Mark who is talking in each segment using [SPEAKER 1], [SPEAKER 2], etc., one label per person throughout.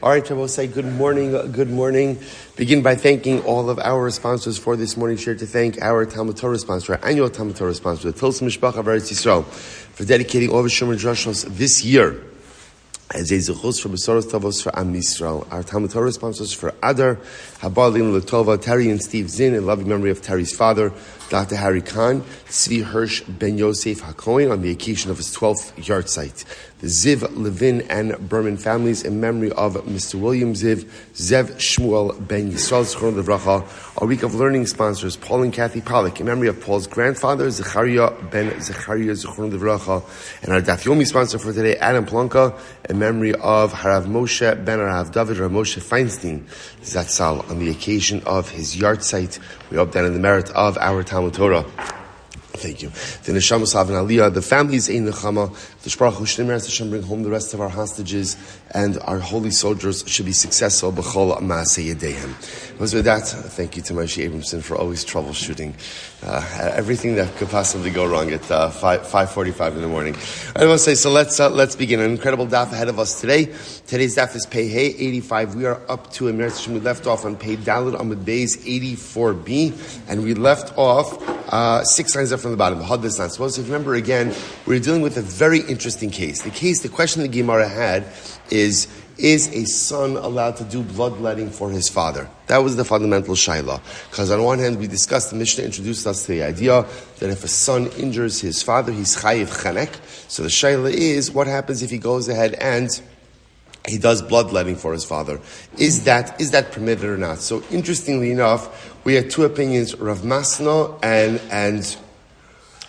[SPEAKER 1] All right, I will say good morning. Good morning. Begin by thanking all of our sponsors for this morning. Share to thank our Talmud Torah sponsor, our annual Talmud Torah sponsor, the Tilson Family of Yisroel, for dedicating all of Shomer Drushos this year as a zechus for besuros tovos for Am Yisroel. Our Talmud Torah sponsors for Adar, Habalin, Latova, Teri, and Steve Czinn, in loving memory of Teri's father, Dr. Kahn, Tzvi, Hersch, ben Yosef, HaKohen, on the occasion of his 12th Yahrzeit. The Ziv, Lavine, and Behrman families in memory of Mr. Willian Ziv, Zev Shmuel, ben Yisrael, Zechariah. Our week of learning sponsors, Paul and Kathy Pollack, in memory of Paul's grandfather, Zechariah, ben Zechariah, Zechariah. And our Daf Yomi sponsor for today, Adam Plunka, in memory of Harav Moshe, ben Harav David, Rav Moshe Feinstein, Zatzal, on the occasion of his Yahrzeit. We hope that in the merit of our Talmud Torah. Thank you. The Neshama Sav and Aliyah, the families in Nechama, the Shparach Hushnim Hashem bring home the rest of our hostages, and our holy soldiers should be successful. B'chol Maaseh Yedehem. With that, thank you to Moshe Abramson for always troubleshooting everything that could possibly go wrong at 5:45 in the morning. I want to say, so let's begin. An incredible daf ahead of us today. Today's daf is Pei Hey 85. We are up to Am Yisroel. We left off on Pei Daled Amud Beis 84b, and we left off 6 lines up from the bottom. Suppose if you remember again, we're dealing with a very interesting case. The question the Gemara had is a son allowed to do bloodletting for his father? That was the fundamental shaila. Because on one hand, we discussed, the Mishnah introduced us to the idea that if a son injures his father, he's chayiv chanek. So the shaila is, what happens if he goes ahead and he does bloodletting for his father? Is that permitted or not? So interestingly enough, we had 2 opinions, Rav Masna and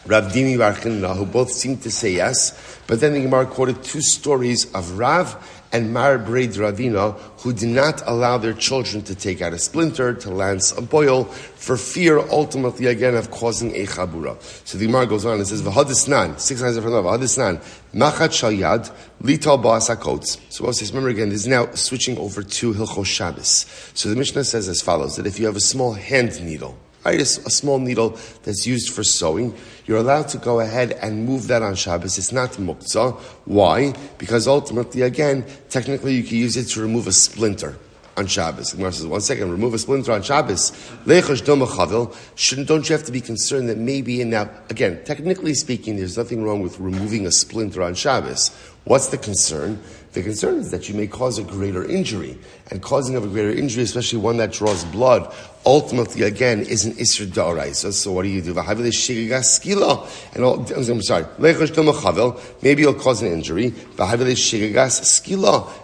[SPEAKER 1] Rav Dimi Bar Chinna, who both seemed to say yes, but then the Gemara quoted 2 stories of Rav and Mar Braid Ravina, who did not allow their children to take out a splinter, to lance a boil, for fear, ultimately, again, of causing a chabura. So the Gemara goes on and says, V'hadisnan, 6 lines in front of V'hadisnan, Machat Shalyad, Lital Ba'as HaKotz. So also, remember again, this is now switching over to Hilchos Shabbos. So the Mishnah says as follows, that if you have a small hand needle, right, a small needle that's used for sewing, you're allowed to go ahead and move that on Shabbos. It's not muktzah. Why? Because ultimately, again, technically you can use it to remove a splinter on Shabbos. The Gemara says, 1 second, remove a splinter on Shabbos. Don't you have to be concerned that maybe, and now, again, technically speaking, there's nothing wrong with removing a splinter on Shabbos. What's the concern? The concern is that you may cause a greater injury. And causing of a greater injury, especially one that draws blood, ultimately, again, is an Isser D'Oraisa. So what do you do? I'm sorry. Maybe it'll cause an injury.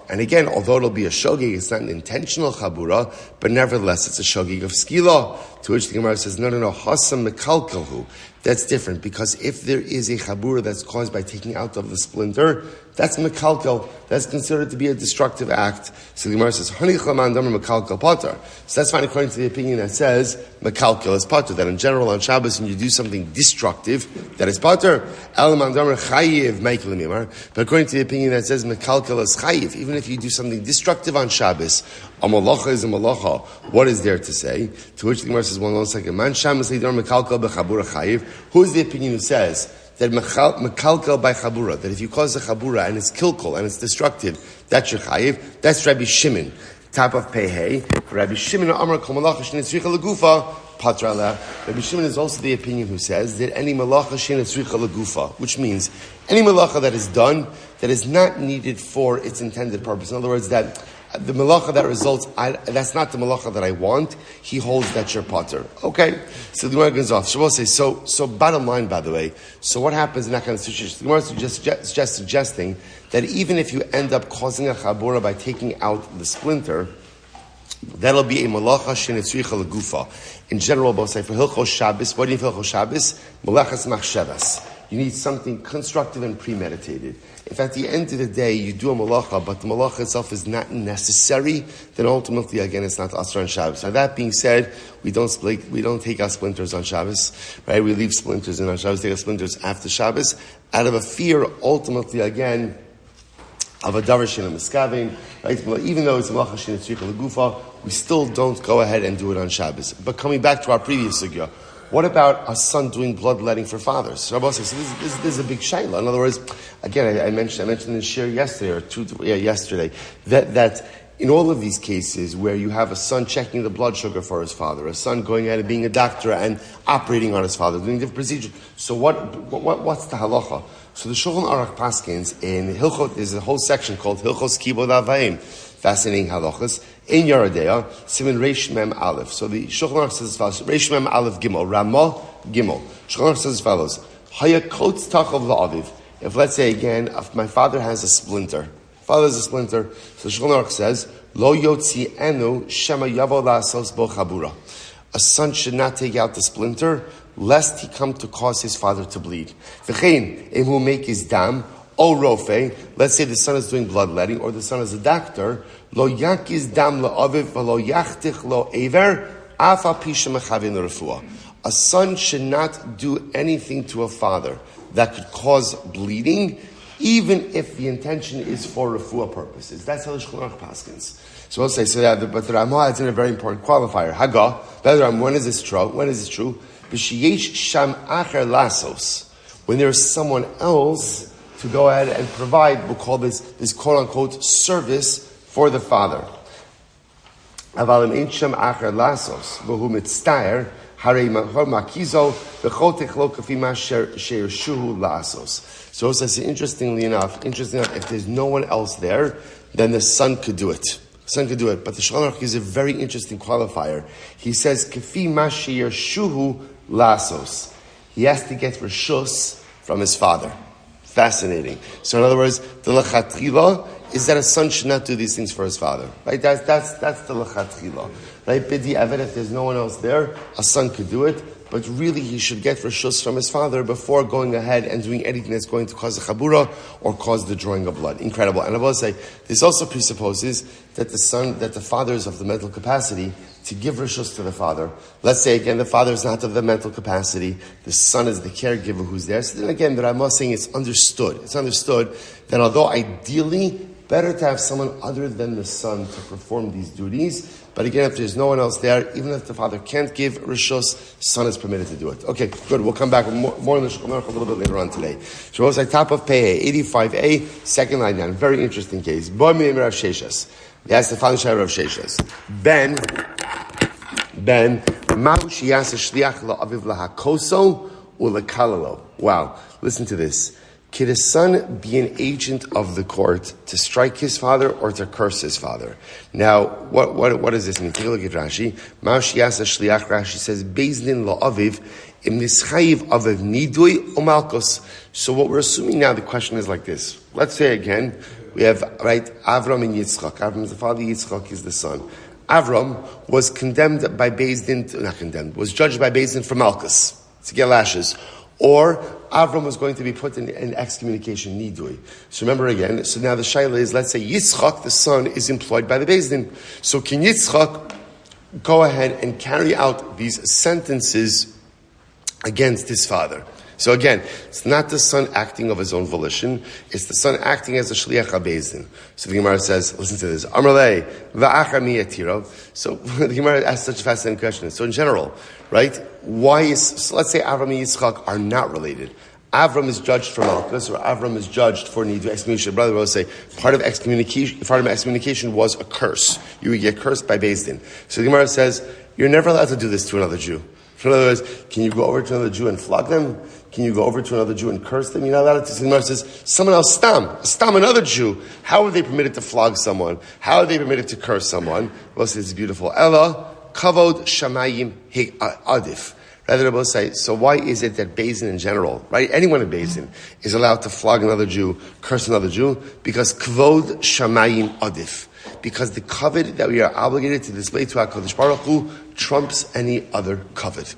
[SPEAKER 1] And again, although it'll be a shogig, it's not an intentional chabura, but nevertheless, it's a shogig of skila. To which the Gemara says, no, hasam mekalkalhu. That's different, because if there is a chabura that's caused by taking out of the splinter, that's mekalkal. That's considered to be a destructive act. So the Gemara says, mekalkal pater. So that's fine according to the opinion that says mekalkal is pater. That in general on Shabbos, when you do something destructive, that is pater. But according to the opinion that says mekalkal is chayiv, even if you do something destructive on Shabbos, a malacha is a malacha. What is there to say? To which the Gemara says, 1 second. Man shabbos lidar mekalkal bechabura chayiv. Who is the opinion who says that mekalkal by chabura, that if you cause a chabura and it's kilkul and it's destructive, that's your chayiv? That's Rabbi Shimon. Top of Pehei. Rabbi Shimon Amar kol malacha shenitzricha legufa patra la. Rabbi Shimon is also the opinion who says that any malacha shenitzricha legufa, which means any malacha that is done that is not needed for its intended purpose. In other words, that the malacha that results, that's not the malacha that I want. He holds that you're potter. Okay, so the Gemara goes off. Shabbos says, so bottom line, by the way, so what happens in that kind of situation? The Gemara is just suggesting that even if you end up causing a chabura by taking out the splinter, that'll be a malacha shenitzricha legufa. In general, both say for Hilchos Shabbos, what do you need for Hilchos Shabbos? Malachas machshavas. You need something constructive and premeditated. If at the end of the day you do a malacha, but the malacha itself is not necessary, then ultimately, again, it's not asr on Shabbos. Now that being said, we don't take out splinters on Shabbos, right? We leave splinters in on Shabbos, take out splinters after Shabbos, out of a fear, ultimately, again, of a davar shena miskavin, right? Even though it's a malacha shena tzricha legufa, we still don't go ahead and do it on Shabbos. But coming back to our previous sugya, what about a son doing bloodletting for fathers? So Rabbi says, this is a big shayla. In other words, again, I mentioned in the shir yesterday, yesterday, that in all of these cases where you have a son checking the blood sugar for his father, a son going out and being a doctor and operating on his father, doing different procedures. So what's the halacha? So the Shulchan Aruch paskins in Hilchot, there's a whole section called Hilchos Kibod Avayim. Fascinating halachas. In Yerodea, Siman Reish Mem Aleph. So the Shulchan Aruch says as follows, Reish Mem Aleph Gimel, Ramah Gimel. Shulchan Aruch says as follows, Haya Kotz Tachav La'aviv. If let's say again, if my father has a splinter, so the Shulchan Aruch says, Lo Yotzi Enu Shema Yavo La'asos Bo Chabura. A son should not take out the splinter, lest he come to cause his father to bleed. V'chein, im hu make his dam, O rofe, let's say the son is doing bloodletting, or the son is a doctor, Lo yakiz dam la'aviv, v'lo yachtich lo ever, afa pisha mechavin refuah. A son should not do anything to a father that could cause bleeding, even if the intention is for refuah purposes. That's how the Shulchan Aruch paskins. So we'll say, but the Ramah adds in a very important qualifier. Haga, when is this true? When is this true? B'shiyesh sham acher lasos. When there is someone else to go ahead and provide, we'll call this quote-unquote service for the father. Aval im ein sham acher lasos, v'hu mitztayer, harei makizo, v'chol techlo kafi ma she'ershuhu lasos. So it says, interestingly enough, if there's no one else there, then the son could do it. Son could do it. But the Shulchan Aruch is a very interesting qualifier. He says, Kafi ma she'ershuhu lasos. He has to get reshus from his father. Fascinating. So in other words, the lechatchila is that a son should not do these things for his father. Right? That's the lechatchila. Right? B'di avet, if there's no one else there, a son could do it. But really, he should get reshus from his father before going ahead and doing anything that's going to cause a chabura or cause the drawing of blood. Incredible. And I will say, this also presupposes that the father is of the mental capacity to give reshus to the father. Let's say again, the father is not of the mental capacity. The son is the caregiver who's there. So then again, the Ramah is saying it's understood. It's understood that although ideally better to have someone other than the son to perform these duties, but again, if there's no one else there, even if the father can't give reshus, son is permitted to do it. Okay, good. We'll come back with more on the Shulchan Aruch a little bit later on today. So it's like top of Pei 85a, second line down. Very interesting case. Boy mi Rav Sheshas. That's the following Rav Sheshas. Ben, Ma'u sheyasa shliach la'aviv lahakoso u'lekalalo. Wow, listen to this. Could a son be an agent of the court to strike his father or to curse his father? Now, what does this mean? Take a look at Rashi. Ma'u sheyasa shliach, Rashi says, Bezdin la'aviv im nischayiv aviv nidui u'malkos. So what we're assuming now, the question is like this. Let's say again, we have, right, Avram and Yitzchak. Avram is the father, Yitzchak is the son. Avram was condemned by Bezdin, was judged by Bezdin for Malkus, to get lashes. Or Avram was going to be put in excommunication, nidui. So remember again, so now the shaila is, let's say Yitzchak, the son, is employed by the Bezdin. So can Yitzchak go ahead and carry out these sentences against his father? So again, it's not the son acting of his own volition, it's the son acting as a shliach HaBezdin. So the Gemara says, listen to this, Amrlei va'achar miyatiro. So the Gemara asks such a fascinating question. So in general, right, so let's say Avram and Yitzchak are not related. Avram is judged for Malkus, or Avram is judged for need to excommunication. Brother will say, part of excommunication was a curse. You would get cursed by Bezdin. So the Gemara says, you're never allowed to do this to another Jew. In other words, can you go over to another Jew and flog them? Can you go over to another Jew and curse them? You're not allowed to. So the Gemara says, someone else, stam, another Jew. How are they permitted to flog someone? How are they permitted to curse someone? Well, it's beautiful. Ella, kavod shamayim adif. Rather, Rabbi say, so why is it that Bezdin in general, right, anyone in Bezdin, is allowed to flog another Jew, curse another Jew? Because kvod shamayim adif. Because the kavod that we are obligated to display to HaKadosh Baruch Hu trumps any other kavod.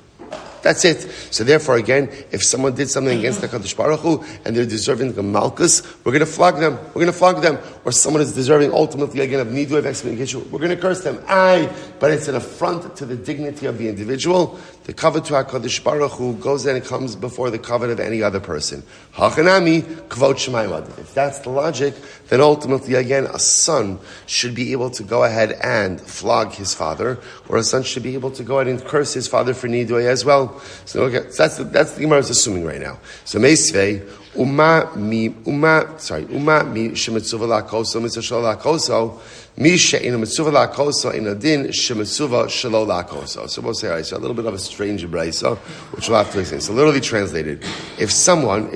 [SPEAKER 1] That's it. So therefore, again, if someone did something against the HaKadosh Baruch Hu and they're deserving of malchus, we're going to flog them. We're going to flog them. Or someone is deserving ultimately, again, of nidu of excommunication, we're going to curse them. But it's an affront to the dignity of the individual. The kavod to HaKadosh Baruch Hu goes and comes before the kavod of any other person. Hachanami, kvod shemayim adif. If that's the logic, then ultimately, again, a son should be able to go ahead and flog his father, or a son should be able to go ahead and curse his father for nidu as well. So okay, so that's the Gemara is assuming right now. So meisvei uma mi shemitzuva lakoso mitzvah shelo lakoso mi she'inu mitzuva lakoso in adin shemitzuva shelo lakoso. So we'll say, all right, so a little bit of a strange brayso, which we'll have to explain. So literally translated, if someone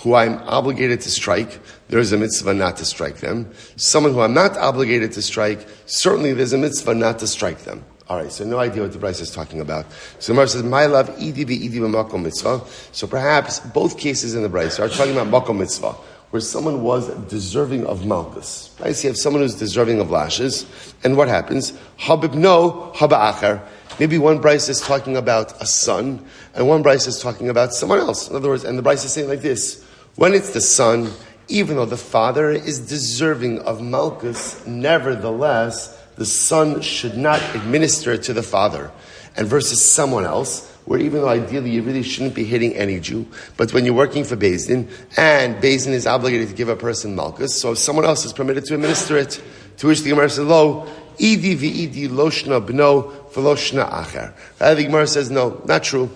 [SPEAKER 1] who I'm obligated to strike, there is a mitzvah not to strike them. Someone who I'm not obligated to strike, certainly there's a mitzvah not to strike them. All right, so no idea what the Bryce is talking about. So the Gemara says, "My love, idi be'idi b'makom mitzvah." So perhaps both cases in the Bryce are talking about makom mitzvah, where someone was deserving of malchus. Right? So you have someone who's deserving of lashes, and what happens? Habib no, haba acher. Maybe one Bryce is talking about a son, and one Bryce is talking about someone else. In other words, and the Bryce is saying like this: when it's the son, even though the father is deserving of malchus, nevertheless, the son should not administer to the father. And versus someone else, where even though ideally you really shouldn't be hitting any Jew, but when you're working for Beis Din, and Beis Din is obligated to give a person malchus, so if someone else is permitted to administer it, to which the Gemara says, lo, idi v'idi loshna b'no v'loshna acher. The Gemara says, no, not true.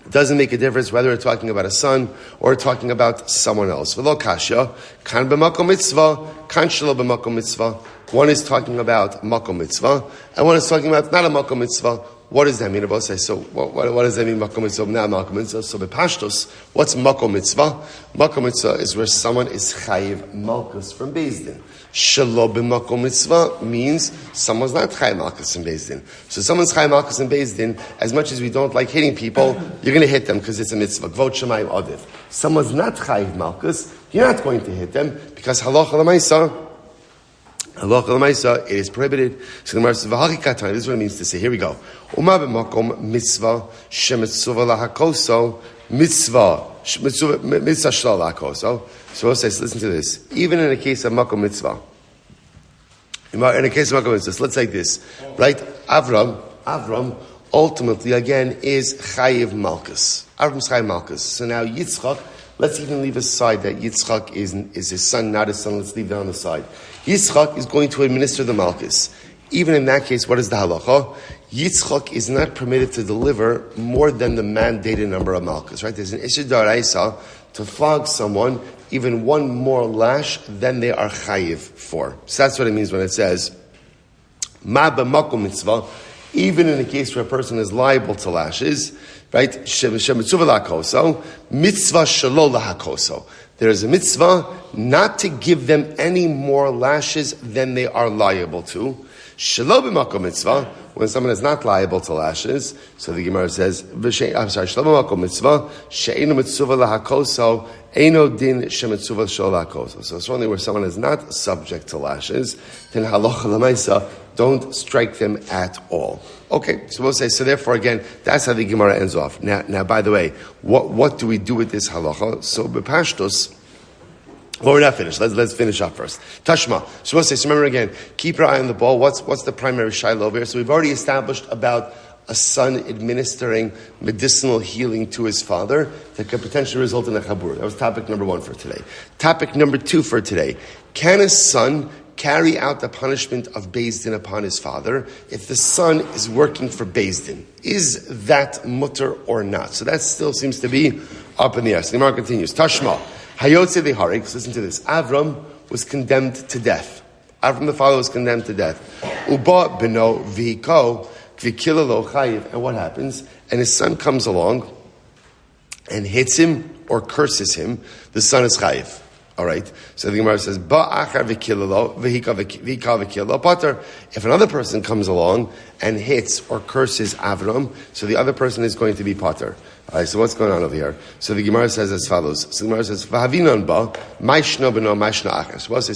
[SPEAKER 1] It doesn't make a difference whether we're talking about a son or talking about someone else. V'lo kasha, kan b'makom mitzvah, kan shelo b'makom mitzvah. One is talking about makom mitzvah, and one is talking about not a makom mitzvah. What does that mean? About say, so what does that mean? Makom mitzvah, not makom mitzvah. So bepashtos, what's makom mitzvah? Makom mitzvah is where someone is chayiv malchus from Beis Din. Shelo b'makom mitzvah means someone's not chayiv malchus in Beis Din. So someone's chayiv malchus in Beis Din. As much as we don't like hitting people, you're going to hit them because it's a mitzvah. Gvot shemayim adif. Someone's not chayiv malchus, you're not going to hit them because halacha l'maisa. Halacha l'maisa, it is prohibited. So the Gemara says, "V'hachikatan." This is what it means to say. Here we go. Uma b'makom mitzvah shemitzuva lahakoso mitzvah shelo lahakoso. So we'll say, so listen to this. Even in a case of makom mitzvah, in a case of makom mitzvah, so let's take this, right? Avram ultimately again is chayiv malchus. Avram's chayiv malchus. So now Yitzchak. Let's even leave aside that Yitzchak is his son, not his son. Let's leave that on the side. Yitzchak is going to administer the malchus. Even in that case, what is the halacha? Yitzchak is not permitted to deliver more than the mandated number of malchus, right? There's an issue d'oraisa to flog someone even one more lash than they are chayiv for. So that's what it means when it says, ma b'makom mitzvah, even in the case where a person is liable to lashes, right? Shemitzuva lahakoso, mitzvah shelo lahakoso. There is a mitzvah not to give them any more lashes than they are liable to. Shelo b'makom mitzvah, when someone is not liable to lashes. So the Gemara says, shelo b'makom mitzvah, she'enu mitzuva lahakoso, eino din shemitzuva shelo lahakoso. So it's only where someone is not subject to lashes, then halacha l'maisa, don't strike them at all. Okay, so we'll say, so therefore again, that's how the Gemara ends off. Now by the way, what do we do with this halacha? So bepashtos, well, we're not finished. Let's finish up first. Tashma. So we'll say, so remember again, keep your eye on the ball. What's the primary shiloh over here? So we've already established about a son administering medicinal healing to his father that could potentially result in a chabur. That was topic number 1 for today. Topic number 2 for today. Can a son carry out the punishment of Beis Din upon his father if the son is working for Beis Din? Is that mutter or not? So that still seems to be up in the air. So the Gemara continues. Tashma. Hayotze deharik. Listen to this. Avram was condemned to death. Avram the father was condemned to death. Uba beno v'hiko v'kilalo chayiv. And what happens? And his son comes along and hits him or curses him. The son is chayiv. All right. So the Gemara says, if another person comes along and hits or curses Avram, so the other person is going to be pater. All right. So what's going on over here? So the Gemara says as follows. So the Gemara says,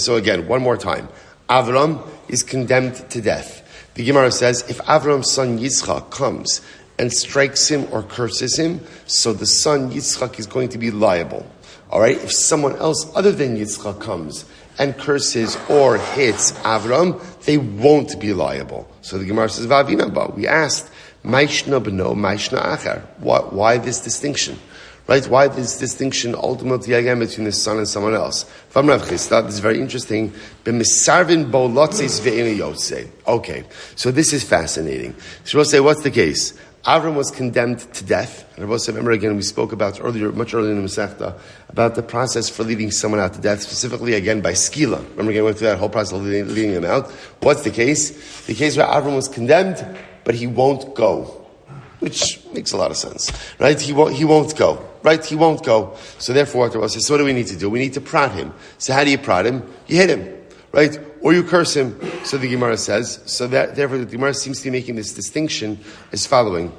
[SPEAKER 1] so again, one more time. Avram is condemned to death. The Gemara says, if Avram's son Yitzchak comes and strikes him or curses him, so the son Yitzchak is going to be liable. All right, if someone else other than Yitzchak comes and curses or hits Avram, they won't be liable. So the Gemara says, we asked, why this distinction? Right? Why this distinction ultimately again between the son and someone else? This is very interesting. Okay, so this is fascinating. So we'll say, what's the case? Avram was condemned to death. And I also remember again, we spoke about much earlier in the Masechta, about the process for leading someone out to death, specifically again by skila. Remember again, we went through that whole process of leading him out. What's the case? The case where Avram was condemned, but he won't go. Which makes a lot of sense. Right? He won't go. Right? He won't go. So therefore, so what do we need to do? We need to prod him. So how do you prod him? You hit him. Right? Or you curse him. So the Gemara says. So that therefore the Gemara seems to be making this distinction as following.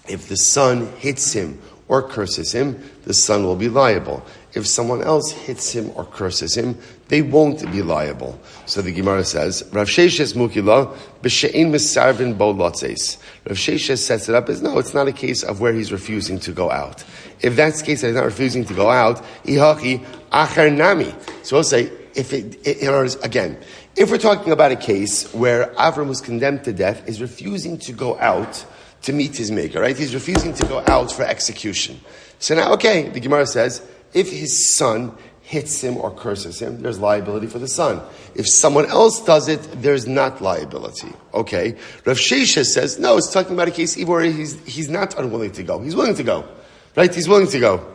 [SPEAKER 1] If the son hits him or curses him, the son will be liable. If someone else hits him or curses him, they won't be liable. So the Gemara says, Rav Sheshes mukila b'she'in misarvin bo lotzeis. Rav Sheshes sets it up as, no, it's not a case of where he's refusing to go out. If that's the case that he's not refusing to go out, ihachi acher nami. So we'll say, in other words, again, if we're talking about a case where Avram was condemned to death, is refusing to go out to meet his maker, right? He's refusing to go out for execution. So now, okay, the Gemara says, if his son hits him or curses him, there's liability for the son. If someone else does it, there's not liability. Okay? Rav Sheshes says, no, it's talking about a case even where he's not unwilling to go. He's willing to go. Right? He's willing to go.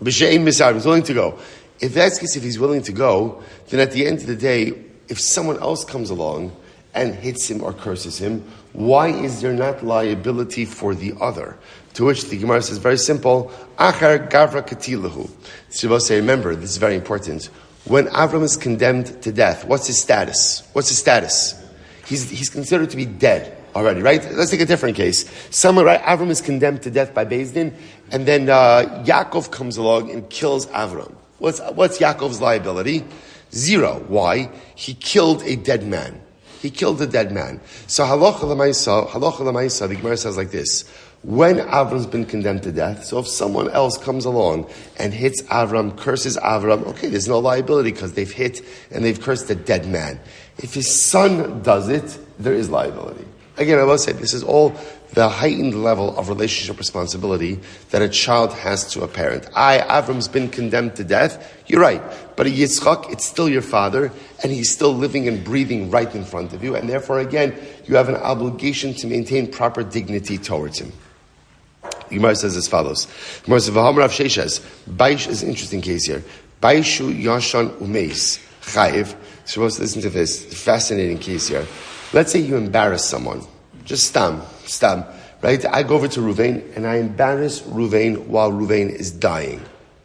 [SPEAKER 1] B'she'in misar, he's willing to go. If that's the case, if he's willing to go, then at the end of the day, if someone else comes along and hits him or curses him, why is there not liability for the other? To which the Gemara says, very simple, Achar Gavra Katilahu. So say, remember, this is very important. When Avram is condemned to death, what's his status? What's his status? He's considered to be dead already, right? Let's take a different case. Someone, right, Avram is condemned to death by Beis Din, and then Yaakov comes along and kills Avram. What's Yaakov's liability? 0. Why? He killed a dead man. He killed a dead man. So halacha l'maisa, the Gemara says like this. When Avram's been condemned to death, so if someone else comes along and hits Avram, curses Avram, okay, there's no liability because they've hit and they've cursed a dead man. If his son does it, there is liability. Again, I will say, this is all the heightened level of relationship responsibility that a child has to a parent. Avram's been condemned to death, you're right. But a Yitzchak, it's still your father, and he's still living and breathing right in front of you, and therefore, again, you have an obligation to maintain proper dignity towards him. The Gemara says as follows. The Gemara says, V'hamar Rav Sheshes, Baish is an interesting case here. Baishu Yashan Umeis, Chayiv. You're supposed to listen to this fascinating case here. Let's say you embarrass someone. Just stam, right? I go over to Ruvain and I embarrass Ruvain while Ruvain is dying.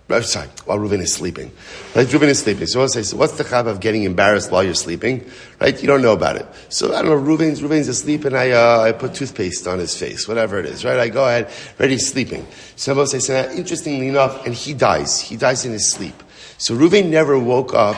[SPEAKER 1] While Ruvain is sleeping. Right? Ruvain is sleeping. So I'll say, so what's the chab of getting embarrassed while you're sleeping? Right? You don't know about it. So I don't know, Ruvain's asleep and I put toothpaste on his face, whatever it is, right? I go ahead, right, he's sleeping. So I'll say, so now, interestingly enough, and he dies in his sleep. So Ruvain never woke up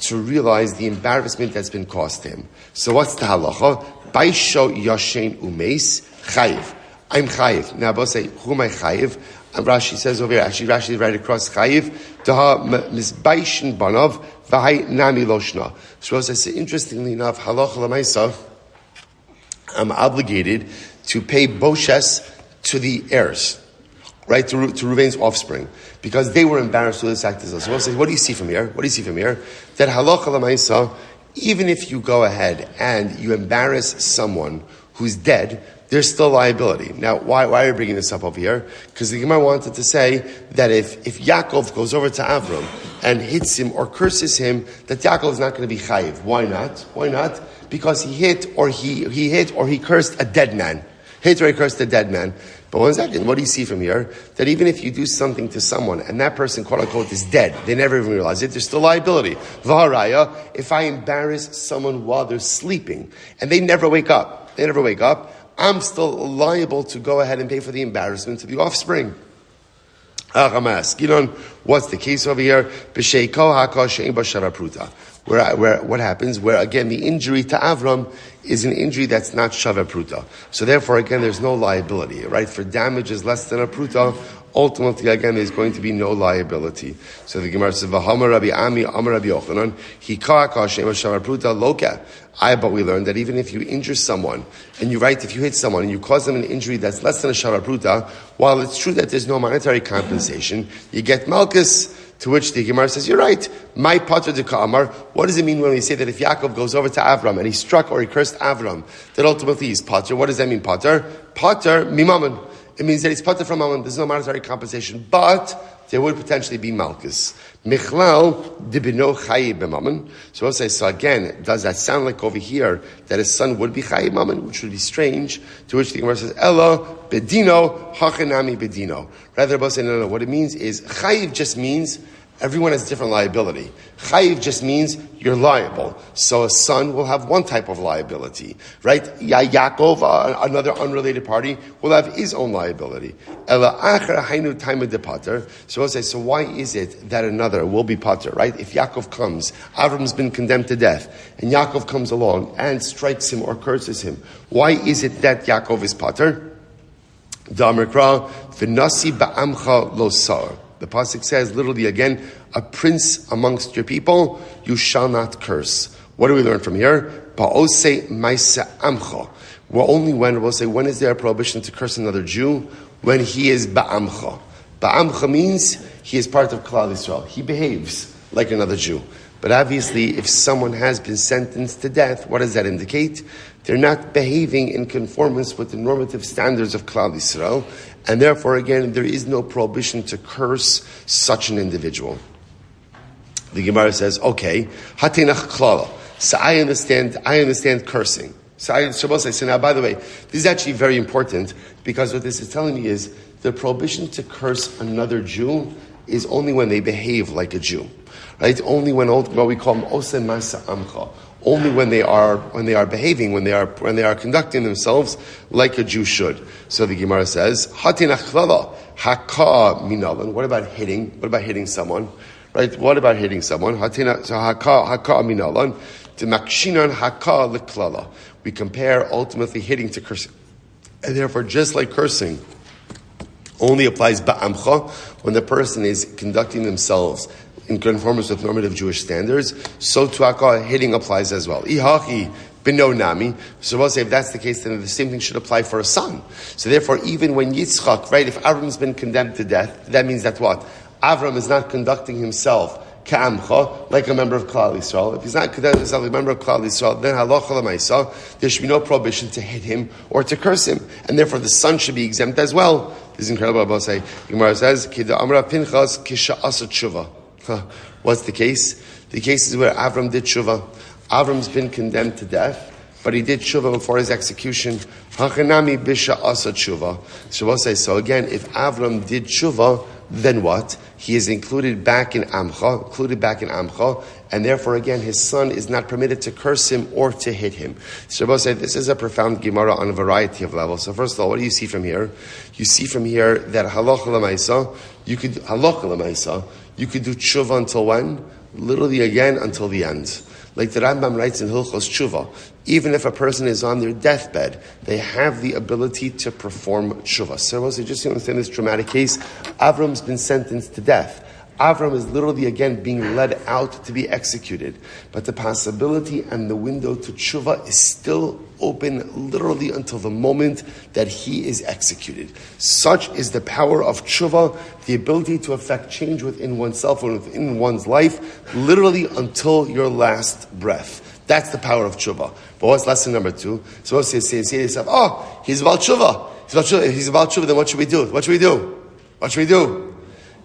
[SPEAKER 1] to realize the embarrassment that's been caused to him. So what's the halacha? Baisho yashen umeis chayiv. I'm chayiv. Now I'll say, who am I chayiv? And Rashi says over here, actually Rashi is right across chayiv. Daha misbaishin banav v'hay nami loshna. So as I say, interestingly enough, halacha l'maisa, I'm obligated to pay boshes to the heirs. Right, to Ruvain's offspring, because they were embarrassed with this act as well. So we'll say, what do you see from here? That halacha l'maisa, even if you go ahead and you embarrass someone who's dead, there's still liability. Now, why are you bringing this up over here? Because the Gemara wanted to say that if Yaakov goes over to Avram and hits him or curses him, that Yaakov is not going to be chayiv. Why not? Because he hit or he cursed a dead man. Hit or he cursed a dead man. But one second, what do you see from here? That even if you do something to someone and that person, quote unquote, is dead, they never even realize it, there's still liability. V'haraya, if I embarrass someone while they're sleeping and they never wake up, I'm still liable to go ahead and pay for the embarrassment to the offspring. What's the case over here? Where what happens? Where again the injury to Avram is an injury that's not shava pruta. So therefore, again, there's no liability, right? For damages less than a pruta, ultimately, again, there's going to be no liability. So the Gemara says, "V'hamar Rabbi Ami, Amar Rabbi Yochanan, hikaka shema shava pruta loka." But we learned that even if you injure someone, and if you hit someone and you cause them an injury that's less than a shava pruta, while it's true that there's no monetary compensation, you get malchus To which the Gemara says, you're right. My pater de ka'amar. What does it mean when we say that if Yaakov goes over to Avram and he struck or he cursed Avram, that ultimately he's pater? What does that mean, pater? Pater mimaman. It means that he's pater from mammon. There's no monetary compensation, but there would potentially be malchus. Michlal dibino chayi b'mammon. So I'll say, so again, does that sound like over here that his son would be chayi mammon, which would be strange? To which the Gemara says, Ella bedino hachenami bedino. Rather, Rabbi say, no. What it means is chayiv just means everyone has different liability. Chayiv just means you're liable. So a son will have one type of liability, right? Yaakov, another unrelated party, will have his own liability. So we'll say, so why is it that another will be pater, right? If Yaakov comes, Avram's been condemned to death, and Yaakov comes along and strikes him or curses him, why is it that Yaakov is pater? The pasuk says, literally again, a prince amongst your people, you shall not curse. What do we learn from here? Ba'osei ma'aseh amcha. We're only we'll say, when is there a prohibition to curse another Jew? When he is ba'amcha. Ba'amcha means he is part of Klal Yisrael. He behaves like another Jew. But obviously, if someone has been sentenced to death, what does that indicate? They're not behaving in conformance with the normative standards of Klal Yisrael, and therefore, again, there is no prohibition to curse such an individual. The Gemara says, okay, hatenach klala. So I understand cursing. So now, by the way, this is actually very important, because what this is telling me is the prohibition to curse another Jew is only when they behave like a Jew. Right? Only when what we call oseh ma'aseh amcha. Only when they are behaving, when they are conducting themselves like a Jew should. So the Gemara says, hatinach klala haka minalan. What about hitting? What about hitting someone? Right? What about hitting someone? Hatinach haka minalan to makshinan haka leklala. We compare ultimately hitting to cursing, and therefore, just like cursing only applies ba'amcha when the person is conducting themselves in conformance with normative Jewish standards, so to hitting applies as well. Ihachi b'no nami. So we'll say if that's the case, then the same thing should apply for a son. So therefore, even when Yitzchak, right, if Avram's been condemned to death, that means that what? Avram is not conducting himself ka'amcha, like a member of Klal Yisrael. If he's not conducting himself like a member of Klal Yisrael, then halacha l'maisa, there should be no prohibition to hit him or to curse him. And therefore, the son should be exempt as well. This is incredible. I'll say, Gemara says, Kida Amra Pinchas Kisha Asa Tshuva. What's the case? The case is where Avram did tshuva. Avram's been condemned to death, but he did tshuva before his execution. Hachanami bisha asa tshuva. So we'll say, so again, if Avram did tshuva, then what? He is included back in Amcha, and therefore again, his son is not permitted to curse him or to hit him. So we'll say, this is a profound Gemara on a variety of levels. So first of all, what do you see from here? You see from here that halacha l'maisa, you could do tshuva until when? Literally again, until the end. Like the Rambam writes in Hilchos Tshuva, even if a person is on their deathbed, they have the ability to perform tshuva. So just to understand this dramatic case, Avram's been sentenced to death. Avram is literally again being led out to be executed. But the possibility and the window to tshuva is still open literally until the moment that he is executed. Such is the power of tshuva, the ability to affect change within oneself or within one's life, literally until your last breath. That's the power of tshuva. But what's lesson number 2? So say to yourself, oh, he's about tshuva. He's about tshuva, then what should we do? What should we do?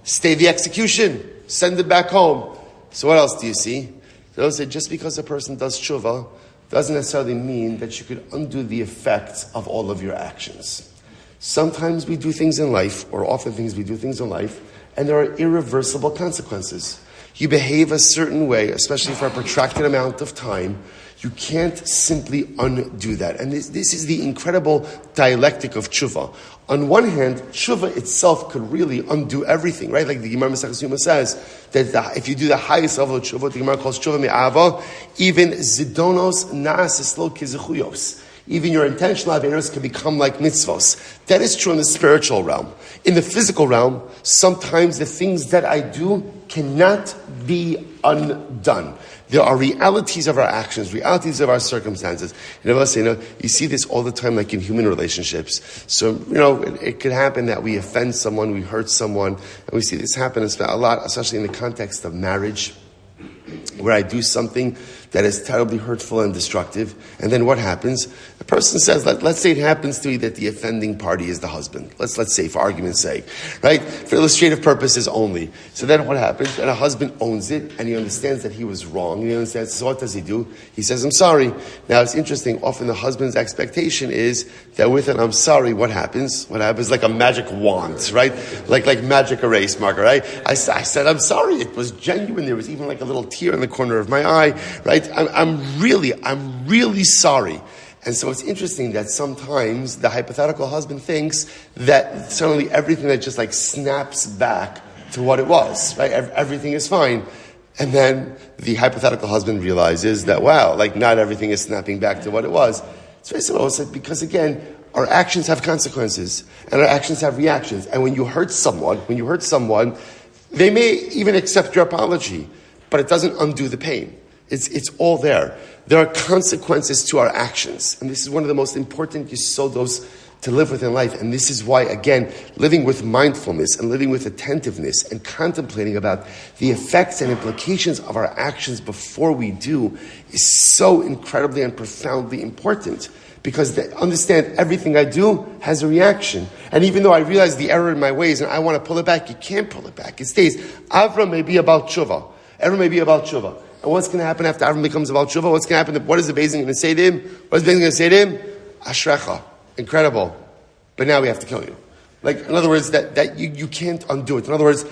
[SPEAKER 1] Stay the execution. Send it back home. So what else do you see? Those say just because a person does tshuva doesn't necessarily mean that you could undo the effects of all of your actions. Sometimes we do things in life, or often we do things in life, and there are irreversible consequences. You behave a certain way, especially for a protracted amount of time, you can't simply undo that. And this is the incredible dialectic of tshuva. On one hand, tshuva itself could really undo everything, right? Like the Gemara Masechus Yoma says, that if you do the highest level of tshuva, the Gemara calls tshuva me'ava, even zidonos na'asislo kizechuyos. Even your intentional averos can become like mitzvos. That is true in the spiritual realm. In the physical realm, sometimes the things that I do cannot be undone. There are realities of our actions, realities of our circumstances. You see this all the time, like in human relationships. So, it could happen that we offend someone, we hurt someone, and we see this happen a lot, especially in the context of marriage, where I do something that is terribly hurtful and destructive, and then what happens? The person says, let's say it happens to be that the offending party is the husband. Let's say, for argument's sake, right? For illustrative purposes only. So then what happens? And a husband owns it, and he understands that he was wrong. He understands, so what does he do? He says, I'm sorry. Now it's interesting, often the husband's expectation is that with an I'm sorry, what happens? What happens? Like a magic wand, right? Like magic erase marker, right? I said, I'm sorry. It was genuine. There was even like a little tear in the corner of my eye, right? I'm really sorry. And so it's interesting that sometimes the hypothetical husband thinks that suddenly everything that just like snaps back to what it was, right? Everything is fine. And then the hypothetical husband realizes that, wow, like not everything is snapping back to what it was. It's very simple. It's like, because again, our actions have consequences and our actions have reactions. And when you hurt someone, they may even accept your apology, but it doesn't undo the pain. It's all there. There are consequences to our actions. And this is one of the most important yisodos to live with in life. And this is why, again, living with mindfulness and living with attentiveness and contemplating about the effects and implications of our actions before we do is so incredibly and profoundly important. Because understand everything I do has a reaction. And even though I realize the error in my ways and I want to pull it back, you can't pull it back. It stays. Avram may be about tshuva. Avram may be about tshuva. And what's going to happen after Avram becomes about tshuva? What's going to happen? What is the Beis Din going to say to him? What is the Beis Din going to say to him? Ashrecha. Incredible. But now we have to kill you. Like, in other words, that you can't undo it. In other words,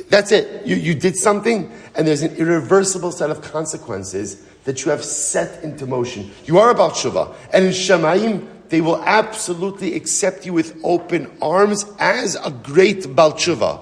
[SPEAKER 1] that's it. You did something, and there's an irreversible set of consequences that you have set into motion. You are about tshuva. And in Shamayim, they will absolutely accept you with open arms as a great Bal tshuva.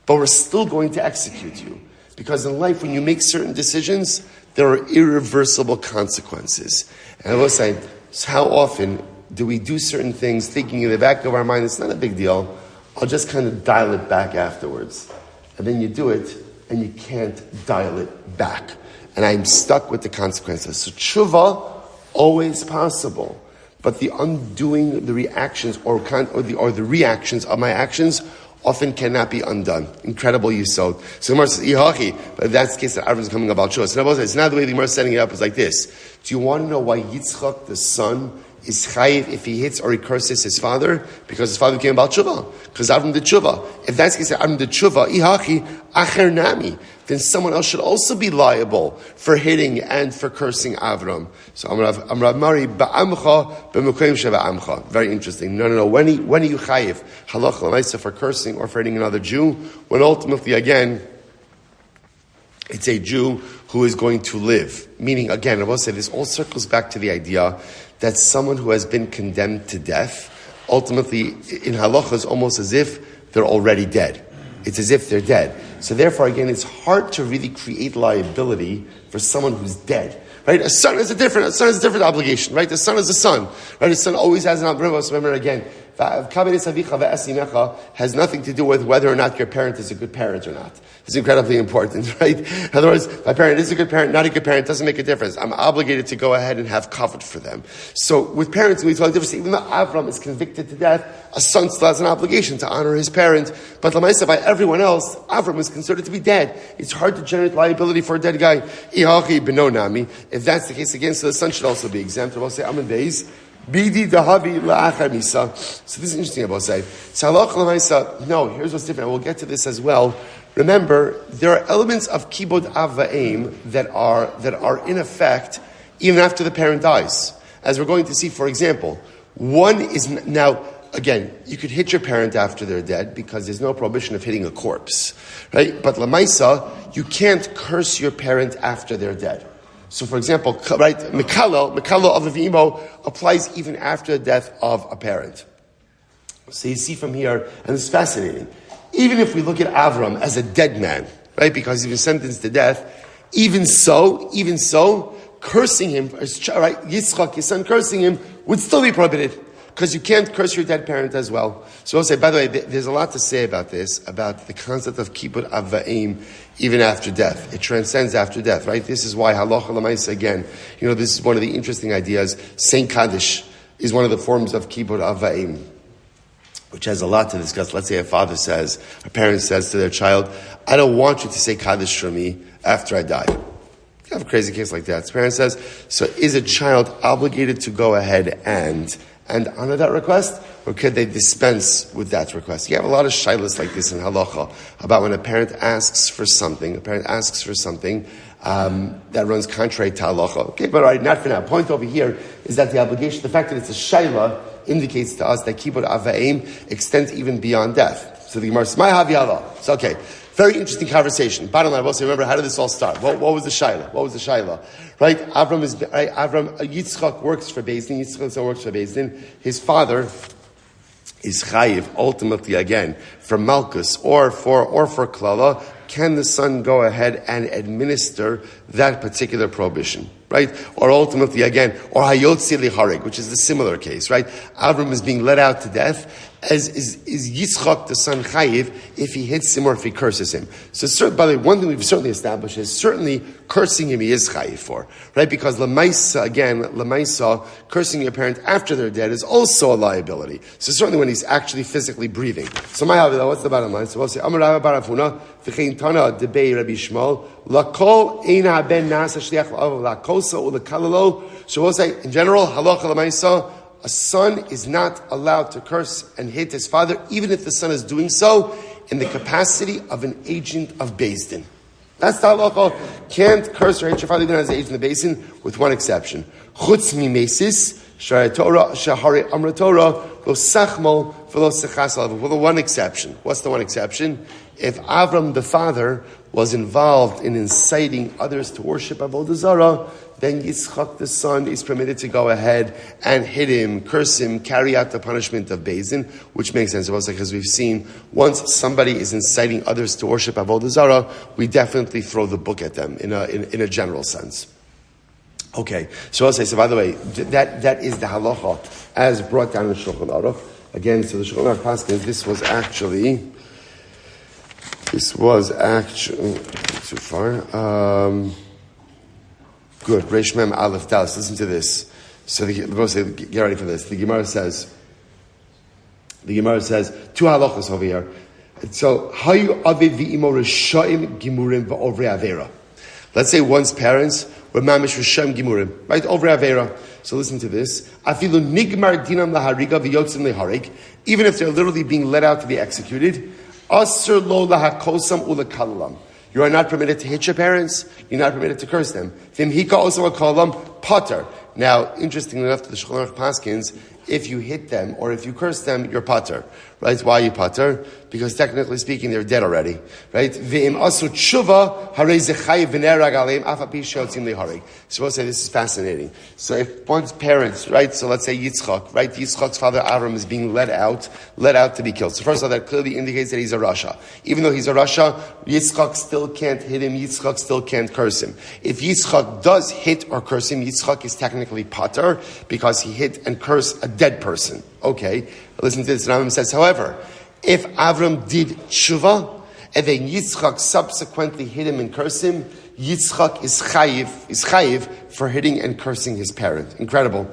[SPEAKER 1] But we're still going to execute you. Because in life, when you make certain decisions, there are irreversible consequences. And I will say, how often do we do certain things thinking in the back of our mind, it's not a big deal, I'll just kind of dial it back afterwards. And then you do it, and you can't dial it back. And I'm stuck with the consequences. So tshuva, always possible. But the undoing the reactions or the reactions of my actions often cannot be undone. Incredible yisod. So the Gemara says, Ihachi, but if that's the case that Avram is coming about tshuva. So it's not the way the Gemara is setting it up. It's like this. Do you want to know why Yitzchak, the son, is chayiv if he hits or he curses his father? Because his father became about tshuva. Because Avram did tshuva. If that's the case that Avram did tshuva, Ihachi, acher nami, then someone else should also be liable for hitting and for cursing Avram. So Amrav Mari ba'amcha b'mukoyim sheba'amcha. Very interesting. No. When are you chayiv? Halacha l'maisa for cursing or for hitting another Jew? When ultimately, again, it's a Jew who is going to live. Meaning, again, I will say this all circles back to the idea that someone who has been condemned to death, ultimately, in halacha, is almost as if they're already dead. It's as if they're dead. So therefore, again, it's hard to really create liability for someone who's dead. Right? A son is a different obligation. Right? The son is a son. Right? A son always has an obligation. Remember again, has nothing to do with whether or not your parent is a good parent or not. It's incredibly important, right? In other words, my parent is a good parent, not a good parent, doesn't make a difference. I'm obligated to go ahead and have kavod for them. So with parents, we talk difference. Even though Avram is convicted to death, a son still has an obligation to honor his parent. But l'maisa, by everyone else, Avram is considered to be dead. It's hard to generate liability for a dead guy. If that's the case again, so the son should also be exempt. We'll say, Amen days. Bidi dahavi la'achar misa. So this is interesting about say. No, here's what's different. We'll get to this as well. Remember, there are elements of kibud av va'em that are in effect even after the parent dies. As we're going to see, for example, one is now, again, you could hit your parent after they're dead because there's no prohibition of hitting a corpse, right? But lamaisa, you can't curse your parent after they're dead. So, for example, right, Mikalo of the Vimo applies even after the death of a parent. So you see from here, and it's fascinating, even if we look at Avram as a dead man, right, because he was sentenced to death, even so, cursing him, right, Yitzchak, his son, cursing him, would still be prohibited. because you can't curse your dead parent as well. So I'll say, by the way, there's a lot to say about this, about the concept of kibbut avva'im, even after death. It transcends after death, right? This is why halacha l'maisa, again, this is one of the interesting ideas. Saint Kaddish is one of the forms of kibbut avva'im, which has a lot to discuss. Let's say a parent says to their child, I don't want you to say Kaddish for me after I die. You have a crazy case like that. The parent says, so is a child obligated to go ahead and honor that request, or could they dispense with that request? You have a lot of shilas like this in halacha about when a parent asks for something, that runs contrary to halacha. Okay, but all right, not for now. Point over here is that the obligation, the fact that it's a shaila, indicates to us that kibbut avva'im extends even beyond death. So the Gemara says, "My havi Allah." So okay. Very interesting conversation. Bottom line, remember, how did this all start? What was the shaila? Right? Yitzchak works for Beis Din. Yitzchak works for Beis Din. His father is chayiv, ultimately, again, for Malkus or for Klala. Can the son go ahead and administer that particular prohibition? Right? Or ultimately, again, or hayotzi liharig, which is the similar case, right? Avram is being let out to death. Is Yitzchak the son chayiv if he hits him or if he curses him? So, by the way, one thing we've certainly established is certainly cursing him he is chayiv for, right? Because lemaisa, cursing your parent after they're dead is also a liability. So certainly when he's actually physically breathing. So what's the bottom line? So we'll say, Amar Rabbi Barafuna, v'chein Tana debei Rabbi Shmuel, lakol eina ben nasa shliach lakosa ulakalalo. So we'll say, in general, halacha lemaisa, a son is not allowed to curse and hit his father, even if the son is doing so in the capacity of an agent of Beis Din. That's the halacha. Can't curse or hit your father even as an agent of Beis Din, with one exception. Chutz mimesis, shari TORAH, shahari amra TORAH, lo sachmo, v'lo sechas alav. Well, the one exception. What's the one exception? If Avram, the father, was involved in inciting others to worship Avodah Zarah, then Yitzchak, the son, is permitted to go ahead and hit him, curse him, carry out the punishment of Beis Din, which makes sense. Because we've seen, once somebody is inciting others to worship Avodah Zarah, we definitely throw the book at them in a general sense. Okay, so I'll say, so by the way, that is the halacha as brought down in Shulchan Aruch. Again, so the Shulchan Aruch Paskin, this was actually too far. Good. Reish Mem Aleph Dalas. Listen to this. So get ready for this. The Gemara says two halachas over here. So hayu aviv v'imo reshaim gimurim va'ovrei avera. Let's say one's parents were mamish reshaim gimurim, right? Over avera. So listen to this. Afilu nigmar dinam lahariga v'yotzim leharig. Even if they're literally being let out to be executed, asur lo lahakosam ulakalam. You are not permitted to hit your parents. You're not permitted to curse them. Vimhika also kalam pater. Now, interestingly enough, to the Shulchan Aruch Paskins, if you hit them or if you curse them, you're pater. Right? Why are you pater? Because technically speaking, they're dead already. Right? V'im asu tshuva harei zechayiv v'nerag aleim af api sheotzim leharig. So we'll say this is fascinating. So if one's parents, right? So let's say Yitzchak, right? Yitzchak's father Avram is being let out to be killed. So first of all, that clearly indicates that he's a rasha. Even though he's a rasha, Yitzchak still can't hit him. Yitzchak still can't curse him. If Yitzchak does hit or curse him, Yitzchak is technically pater because he hit and cursed a dead person. Okay, listen to this. Rambam says, however, if Avram did tshuva and then Yitzchak subsequently hit him and cursed him, Yitzchak is chayiv for hitting and cursing his parent. Incredible.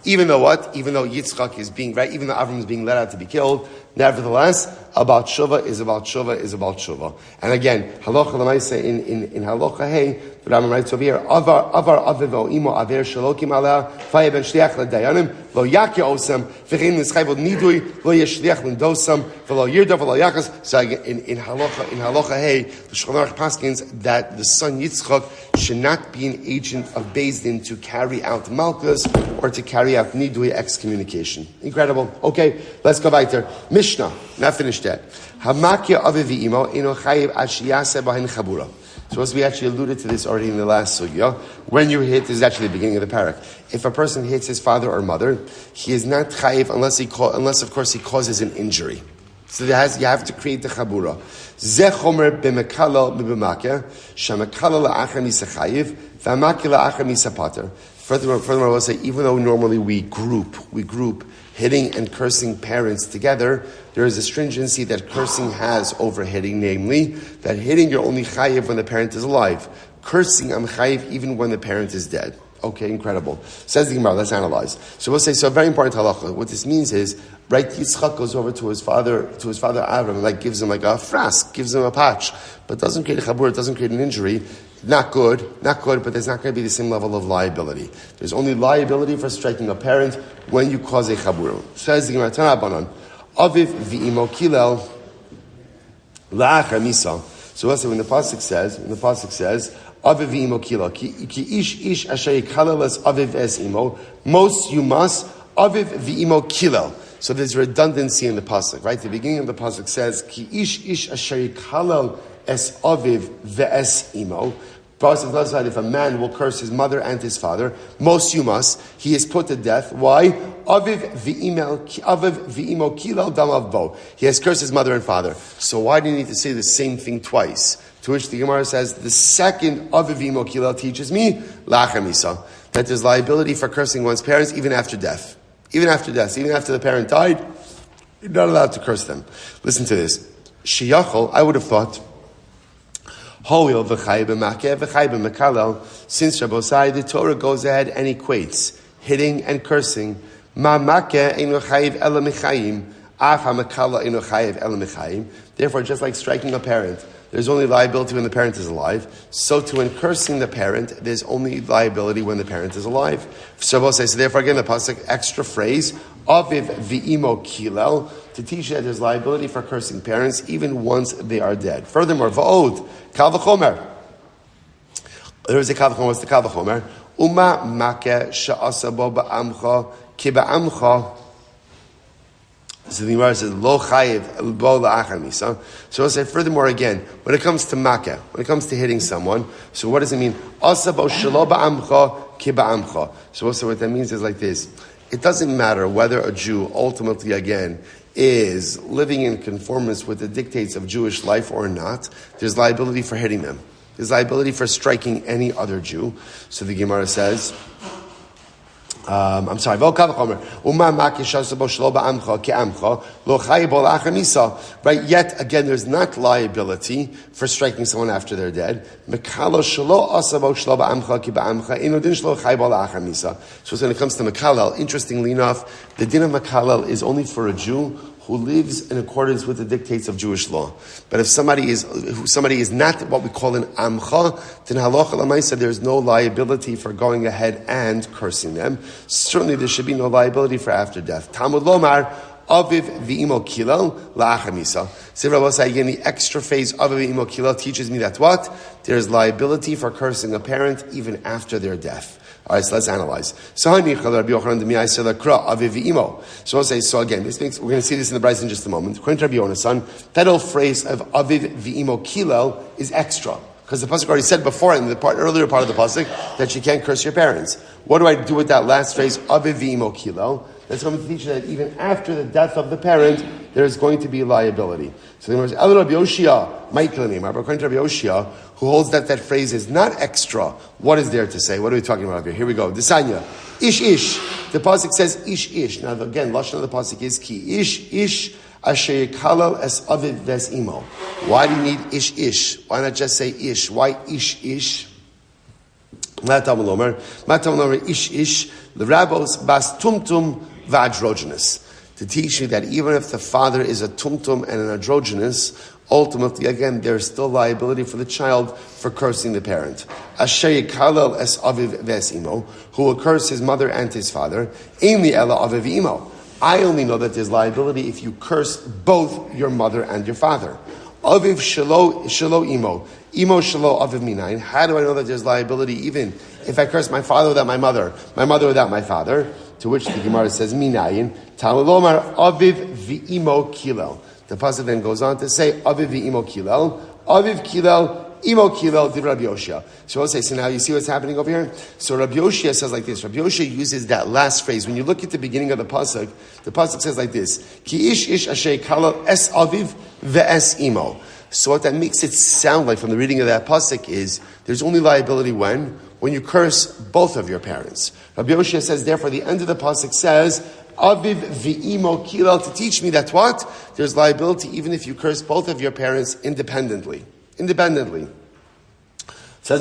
[SPEAKER 1] Even though what? Even though Yitzchak is being right, even though Avram is being let out to be killed, nevertheless, about tshuva is about tshuva. And again, halacha l'maisa in halacha hey, the Rambam writes over here, avar aviv imo aver shalokim aleh faya ben shliach l'dayanim lo yakya osam v'chein l'schayv nidui lo yeshliach l'ndosam v'lo yirdav v'lo yakas. So in halacha hey, the Shulchan Aruch paskins that the son Yitzchak should not be an agent of Beis Din to carry out malchus or to carry out nidui excommunication. Incredible. Okay, let's go back there. Mishnah. Not finished yet. Hamakya aviv imo ino chayiv ashiyase bahin chabura. So as we actually alluded to this already in the last sugya, when you hit, this is actually the beginning of the parak. If a person hits his father or mother, he is not chayiv unless of course he causes an injury. So you have to create the chabura. Zechomer b'mekala b'b'makya, shemekala la'achar misa chayiv, v'amakya la'achar misa pater. Furthermore, I will say, even though normally we group hitting and cursing parents together, there is a stringency that cursing has over hitting, namely, that hitting you're only chayiv when the parent is alive. Cursing, I'm chayiv even when the parent is dead. Okay, incredible. Says the Gemara, let's analyze. So we'll say, so very important halacha. What this means is, right, Yitzchak goes over to his father Avram, and gives him like a frask, gives him a patch, but doesn't create a chabur, it doesn't create an injury. Not good, but there's not going to be the same level of liability. There's only liability for striking a parent when you cause a chabur. Says the Gemara, Tanabanan, Aviv v'imo kilel la'achar misa. So we'll say when the pasuk says, Aviv v'imo kilel, ki ish asher yikalel es aviv es imo, most you must, Aviv v'imo kilel. So there's redundancy in the pasuk, right? The beginning of the pasuk says, ki ish asher yikalel es aviv ve'es imo. If a man will curse his mother and his father, most you must, he is put to death. Why? Aviv v'imo kilel damav bo. He has cursed his mother and father. So why do you need to say the same thing twice? To which the Gemara says, the second Aviv v'imo kilel teaches me, la'achar misa, that there's liability for cursing one's parents even after death. Even after the parent died, you're not allowed to curse them. Listen to this. Shiyachol, I would have thought, since Rabbosai, the Torah goes ahead and equates hitting and cursing. Therefore, just like striking a parent, there's only liability when the parent is alive. So too, in cursing the parent, there's only liability when the parent is alive. So therefore, again, the pasuk extra phrase, Aviv v'imo kilel, to teach that there's liability for cursing parents even once they are dead. Furthermore, va'od, kal v'chomer. There is a kal v'chomer. What's the kal v'chomer? Uma makeh sha'asa bo ba'amcha ki ba'amcha. So the Gemara says, lo chayiv bo la'achar misa. So I'll say furthermore again, when it comes to makeh, when it comes to hitting someone, so what does it mean? Asa bo shelo ba'amcha ki ba'amcha. So also what that means is like this. It doesn't matter whether a Jew ultimately, again, is living in conformance with the dictates of Jewish life or not. There's liability for hitting them. There's liability for striking any other Jew. So the Gemara says, right, yet again, there's not liability for striking someone after they're dead. So when it comes to Mekalel, interestingly enough, the din of Mekalel is only for a Jew who lives in accordance with the dictates of Jewish law. But if somebody is not what we call an amcha, then halacha l'maisa, there's no liability for going ahead and cursing them. Certainly there should be no liability for after death. Talmud lomar, aviv v'imo kilel la'achar misa. Say Rabbi Shmuel, again, the extra phrase aviv v'imo kilel teaches me that what? There's liability for cursing a parent even after their death. All right, so let's analyze. So again, this makes, we're going to see this in the Bryce in just a moment. According to Rabbi Yonasan, that whole phrase of aviv v'imo kilel is extra. Because the pasuk already said before in the earlier part of the pasuk that you can't curse your parents. What do I do with that last phrase, aviv v'imo kilel? That's going to teach you that even after the death of the parent, there is going to be liability. So the Rabbi Yoshia, according to Rabbi Yoshia, who holds that phrase is not extra. What is there to say? What are we talking about here? Here we go. Desanya. Ish ish. The pasuk says ish ish. Now again, lashon of the pasuk is ki ish ish asher yikalel es aviv ves imo. Why do you need ish ish? Why not just say ish? Why ish ish? Matam lomer ish ish. The rabbos bas tumtum v'androgynous. To teach you that even if the father is a tumtum and an androgynous, ultimately, again, there's still liability for the child for cursing the parent. Asher yikalel es aviv ves imo, who will curse his mother and his father. Ein ela aviv imo. I only know that there's liability if you curse both your mother and your father. Aviv shelo imo. Imo shelo aviv minayin. How do I know that there's liability even if I curse my father without my mother without my father? To which the Gemara says, minayin. Talmud lomar aviv v'imo kilel. The pasuk then goes on to say, aviv v'imo kilel. Aviv kilel, imo kilel, div Rabbi Yoshia. So I'll say, so now you see what's happening over here? So Rabbi Yoshia says like this. Rabbi Yoshia uses that last phrase. When you look at the beginning of the pasuk says like this. Ki ish ish asher kalel es aviv ve'es imo. So what that makes it sound like from the reading of that pasuk is, there's only liability when when you curse both of your parents. Rabbi Yoshia says, therefore, the end of the pasuk says, Aviv v'imo kilal, to teach me that what? There's liability even if you curse both of your parents independently. Says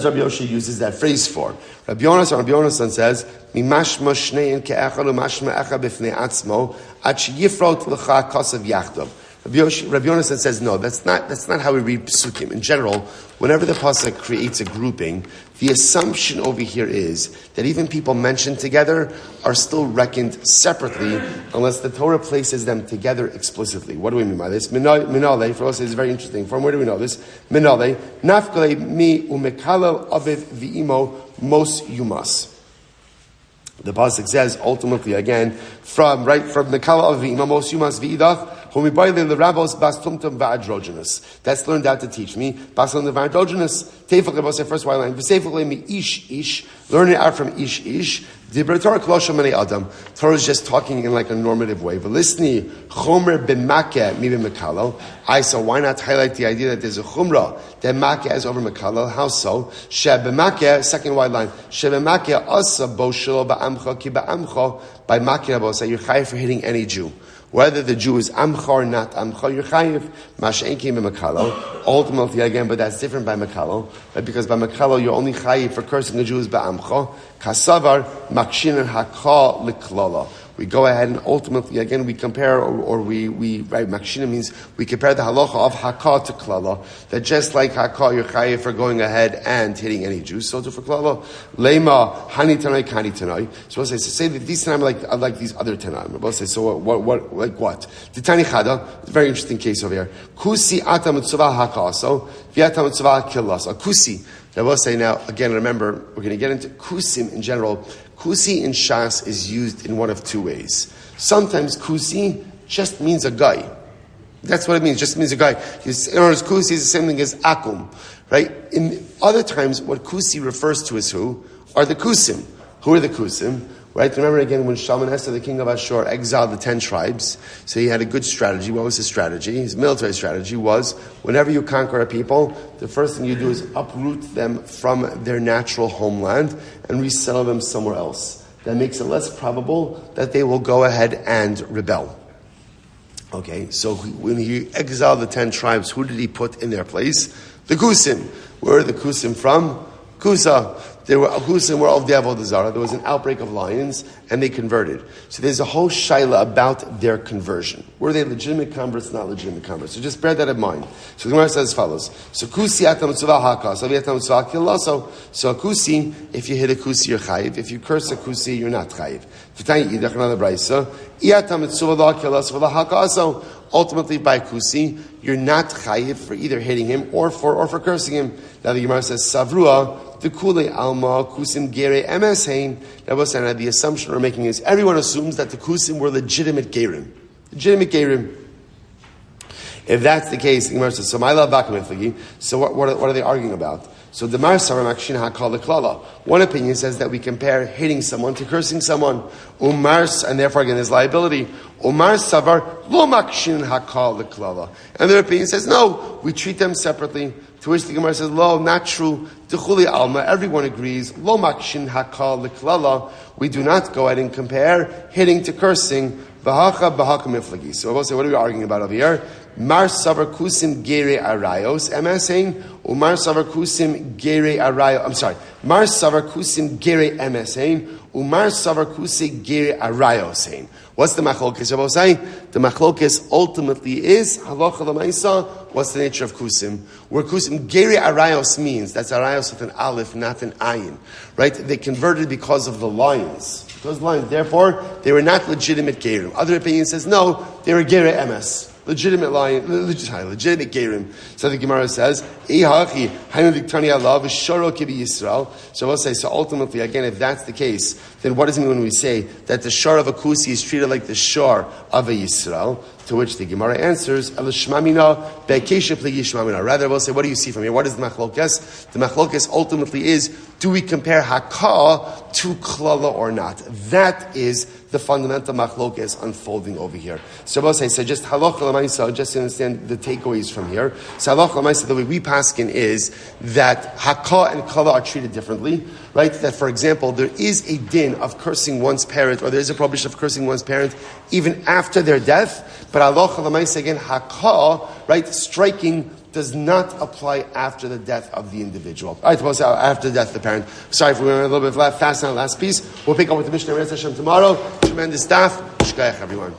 [SPEAKER 1] Rabbi Yoshia uses that phrase for. Rabbi Yonasan says, Mimashma shnein ke'echad u'mashma echad b'fnei atzmo, ad sheyifrot l'cha kasav yachdav. Rabbi Yonasan says, no, that's not how we read psukim. In general, whenever the pasuk creates a grouping, the assumption over here is that even people mentioned together are still reckoned separately unless the Torah places them together explicitly. What do we mean by this? Minale, for us, is very interesting. From where do we know this? Minale, nafkale mi umekalel aviv v'imo mos yumas. The pasuk says ultimately again from Mekala of v'imo mos yumas v'idach. That's learned out to teach me. First white line. Learn it out from ish. Torah is just talking in like a normative way. So why not highlight the idea that there's a chumrah that makeh is over mekalel? How so? Second white line. By makeh you're chayav for hitting any Jew. Whether the Jew is amcha or not amcha, you're chayiv. Mashen came in Makalo. Ultimately, again, but that's different by Makalo. Right? Because by Makalo, you're only chayiv for cursing a Jew is ba'amcha. Kasavar makshin and hakha liklala. We go ahead and ultimately, again, we compare, right, makshina means we compare the halacha of hakah to klala, that just like hakah, you're chayiv for going ahead and hitting any Jew, so too for klala. Lema, hani tanai, kani tanai. So we'll say that these time like these other tanaim. We'll say, so what? The tani chada, it's a very interesting case over here. Kusi ata mitzvah hakaso, v'ata mitzvah killaso. Kusi. I will say now, again, remember, we're going to get into kusim in general. Kusi in Shas is used in one of two ways. Sometimes kusi just means a guy. That's what it means, just means a guy. In other words, kusi is the same thing as akum, right? In other times, what kusi refers to is who? Are the kusim. Who are the kusim? Right? Remember again when Shalmaneser, the king of Ashur, exiled the 10 tribes. So he had a good strategy. What was his strategy? His military strategy was, whenever you conquer a people, the first thing you do is uproot them from their natural homeland and resettle them somewhere else. That makes it less probable that they will go ahead and rebel. Okay, so when he exiled the 10 tribes, who did he put in their place? The Kusim. Where are the Kusim from? Kusa. They were Kusim were of the Avodah Zarah. There was an outbreak of lions, and they converted. So there's a whole shaila about their conversion. Were they legitimate converts, not legitimate converts? So just bear that in mind. So the Gemara says as follows: So Kusi atam tzuvah haka, so atam tzuvah kilaso. So a Kusi, if you hit a Kusi, you're chayiv. If you curse a Kusi, you're not chayiv. V'tani idach another brayso. Iatam tzuvah kilaso v'lahaka. So ultimately, by Kusi, you're not chayiv for either hitting him or for cursing him. Now the Gemara says savrua. The kule alma kusim gere emes. That was the assumption we're making is everyone assumes that the kusim were legitimate gerim. If that's the case, the Gemara says, so my love vakamiflagi. So what are they arguing about? So the Mar Savar Makshin HaKal L'Klala. One opinion says that we compare hitting someone to cursing someone. And therefore again there's liability. Umar Savar Lo Makshin HaKal L'Klala. And the opinion says, no, we treat them separately. To which the Gemara says, lo, not true. D'chuli alma, everyone agrees. Lo makshin hakal l'klala. We do not go ahead and compare hitting to cursing. V'hacha miflagi. So I will say, what are we arguing about over here? Mar savar kusim gere arayos. MSing. Umar savar kusim gere arayos. I'm sorry. Mar savar kusim gere MSing. Umar savar kusim gere arayos. What's the machlokes? I will say, the machlokes ultimately is halacha l'maisa. What's the nature of kusim? Where kusim geri arayos means, that's arayos with an aleph, not an ayin, right? They converted because of the lions. Those lions, therefore, they were not legitimate gerim. Other opinion says no, they were geri emes. Legitimate lion, legitimate gerim. So the Gemara says, so we'll say, so ultimately, again, if that's the case, then what does it mean when we say that the shar of a kusi is treated like the shar of a Yisrael? To which the Gemara answers, rather, we'll say, what do you see from here? What is the machlokes? The machlokes ultimately is, do we compare hakah to klala or not? That is the fundamental machlokes unfolding over here. So we'll say, just halacha l'maisa, just to understand the takeaways from here. So halacha l'maisa, the way we paskin is that hakah and klala are treated differently, right? That, for example, there is a din of cursing one's parent, or there is a prohibition of cursing one's parent even after their death. But halacha l'maisa, again, hakah, right, striking does not apply after the death of the individual. All right, after the death of the parent. Sorry if we went a little bit fast on the last piece. We'll pick up with the Mishnah Hashem tomorrow. Tremendous daf. Shkayach, everyone.